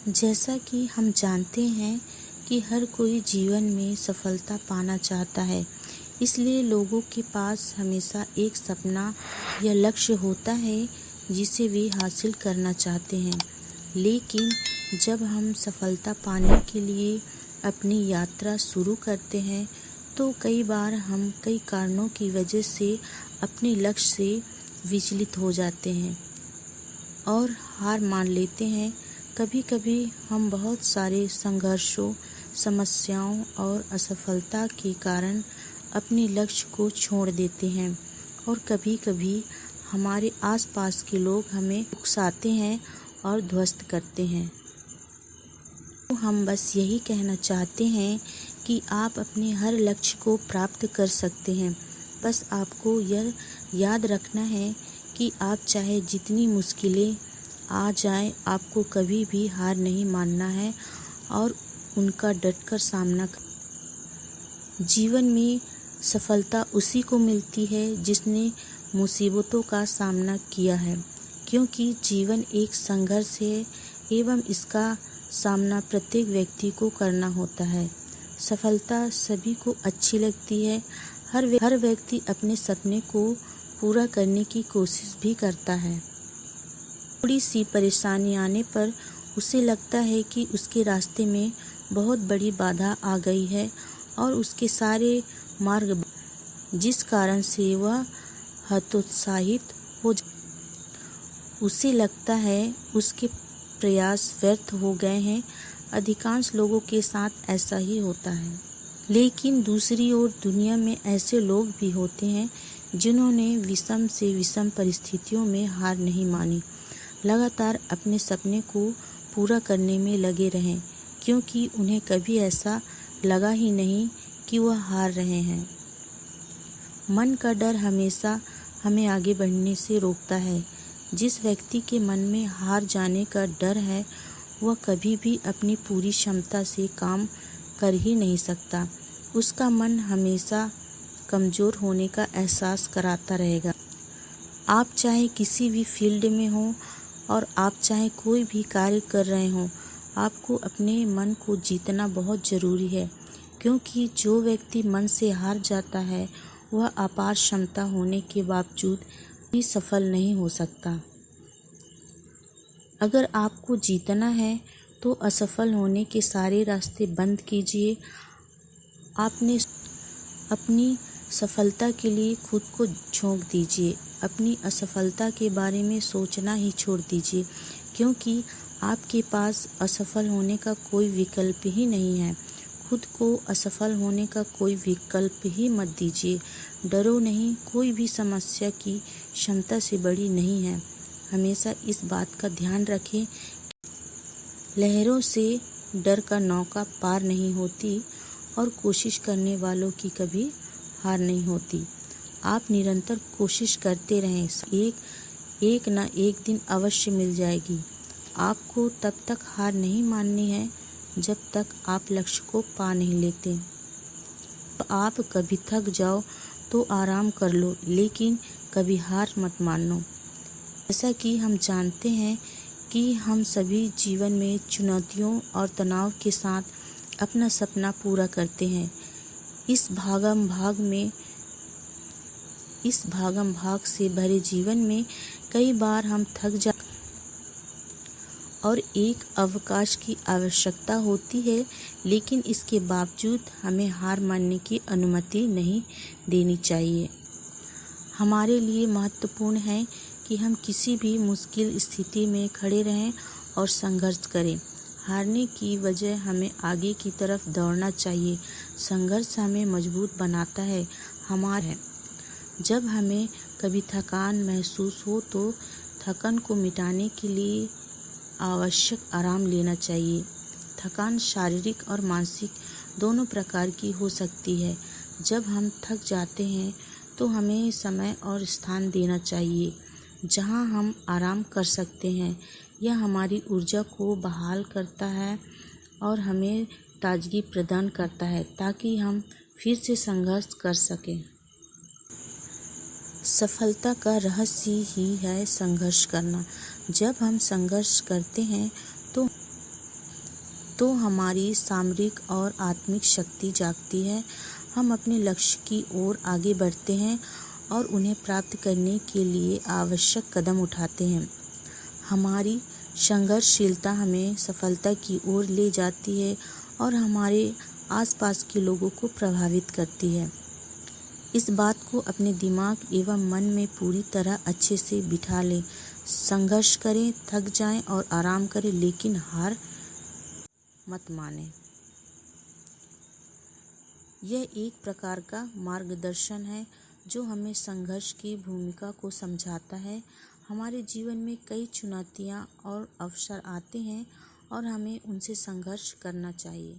जैसा कि हम जानते हैं कि हर कोई जीवन में सफलता पाना चाहता है, इसलिए लोगों के पास हमेशा एक सपना या लक्ष्य होता है जिसे वे हासिल करना चाहते हैं। लेकिन जब हम सफलता पाने के लिए अपनी यात्रा शुरू करते हैं, तो कई बार हम कई कारणों की वजह से अपने लक्ष्य से विचलित हो जाते हैं और हार मान लेते हैं। कभी कभी हम बहुत सारे संघर्षों, समस्याओं और असफलता के कारण अपने लक्ष्य को छोड़ देते हैं और कभी कभी हमारे आसपास के लोग हमें उकसाते हैं और ध्वस्त करते हैं। तो हम बस यही कहना चाहते हैं कि आप अपने हर लक्ष्य को प्राप्त कर सकते हैं। बस आपको यह याद रखना है कि आप चाहे जितनी मुश्किलें आ जाएं, आपको कभी भी हार नहीं मानना है और उनका डटकर सामना कर। जीवन में सफलता उसी को मिलती है जिसने मुसीबतों का सामना किया है, क्योंकि जीवन एक संघर्ष है एवं इसका सामना प्रत्येक व्यक्ति को करना होता है। सफलता सभी को अच्छी लगती है। हर व्यक्ति अपने सपने को पूरा करने की कोशिश भी करता है। थोड़ी सी परेशानी आने पर उसे लगता है कि उसके रास्ते में बहुत बड़ी बाधा आ गई है और उसके सारे मार्ग, जिस कारण से वह हतोत्साहित हो उसे लगता है उसके प्रयास व्यर्थ हो गए हैं। अधिकांश लोगों के साथ ऐसा ही होता है। लेकिन दूसरी ओर दुनिया में ऐसे लोग भी होते हैं जिन्होंने विषम से विषम परिस्थितियों में हार नहीं मानी, लगातार अपने सपने को पूरा करने में लगे रहें, क्योंकि उन्हें कभी ऐसा लगा ही नहीं कि वह हार रहे हैं। मन का डर हमेशा हमें आगे बढ़ने से रोकता है। जिस व्यक्ति के मन में हार जाने का डर है, वह कभी भी अपनी पूरी क्षमता से काम कर ही नहीं सकता। उसका मन हमेशा कमज़ोर होने का एहसास कराता रहेगा। आप चाहे किसी भी फील्ड में हो और आप चाहे कोई भी कार्य कर रहे हों, आपको अपने मन को जीतना बहुत ज़रूरी है, क्योंकि जो व्यक्ति मन से हार जाता है वह अपार क्षमता होने के बावजूद भी सफल नहीं हो सकता। अगर आपको जीतना है तो असफल होने के सारे रास्ते बंद कीजिए। आपने अपनी सफलता के लिए खुद को झोंक दीजिए। अपनी असफलता के बारे में सोचना ही छोड़ दीजिए, क्योंकि आपके पास असफल होने का कोई विकल्प ही नहीं है। खुद को असफल होने का कोई विकल्प ही मत दीजिए। डरो नहीं, कोई भी समस्या की क्षमता से बड़ी नहीं है। हमेशा इस बात का ध्यान रखें, लहरों से डर का नौका पार नहीं होती और कोशिश करने वालों की कभी हार नहीं होती। आप निरंतर कोशिश करते रहें, एक ना एक दिन अवश्य मिल जाएगी। आपको तब तक हार नहीं माननी है जब तक आप लक्ष्य को पा नहीं लेते। तो आप कभी थक जाओ तो आराम कर लो, लेकिन कभी हार मत मानो। जैसा कि हम जानते हैं कि हम सभी जीवन में चुनौतियों और तनाव के साथ अपना सपना पूरा करते हैं। इस भागम भाग से भरे जीवन में कई बार हम थक जाते और एक अवकाश की आवश्यकता होती है, लेकिन इसके बावजूद हमें हार मानने की अनुमति नहीं देनी चाहिए। हमारे लिए महत्वपूर्ण है कि हम किसी भी मुश्किल स्थिति में खड़े रहें और संघर्ष करें। हारने की बजाय हमें आगे की तरफ दौड़ना चाहिए। संघर्ष हमें मजबूत बनाता है। जब हमें कभी थकान महसूस हो तो थकान को मिटाने के लिए आवश्यक आराम लेना चाहिए। थकान शारीरिक और मानसिक दोनों प्रकार की हो सकती है। जब हम थक जाते हैं तो हमें समय और स्थान देना चाहिए जहां हम आराम कर सकते हैं। यह हमारी ऊर्जा को बहाल करता है और हमें ताजगी प्रदान करता है, ताकि हम फिर से संघर्ष कर सकें। सफलता का रहस्य ही है संघर्ष करना। जब हम संघर्ष करते हैं तो तो हमारी सामरिक और आत्मिक शक्ति जागती है। हम अपने लक्ष्य की ओर आगे बढ़ते हैं और उन्हें प्राप्त करने के लिए आवश्यक कदम उठाते हैं। हमारी संघर्षशीलता हमें सफलता की ओर ले जाती है और हमारे आसपास के लोगों को प्रभावित करती है। इस बात को अपने दिमाग एवं मन में पूरी तरह अच्छे से बिठा लें। संघर्ष करें, थक जाएं और आराम करें, लेकिन हार मत मानें। यह एक प्रकार का मार्गदर्शन है जो हमें संघर्ष की भूमिका को समझाता है। हमारे जीवन में कई चुनौतियां और अवसर आते हैं और हमें उनसे संघर्ष करना चाहिए।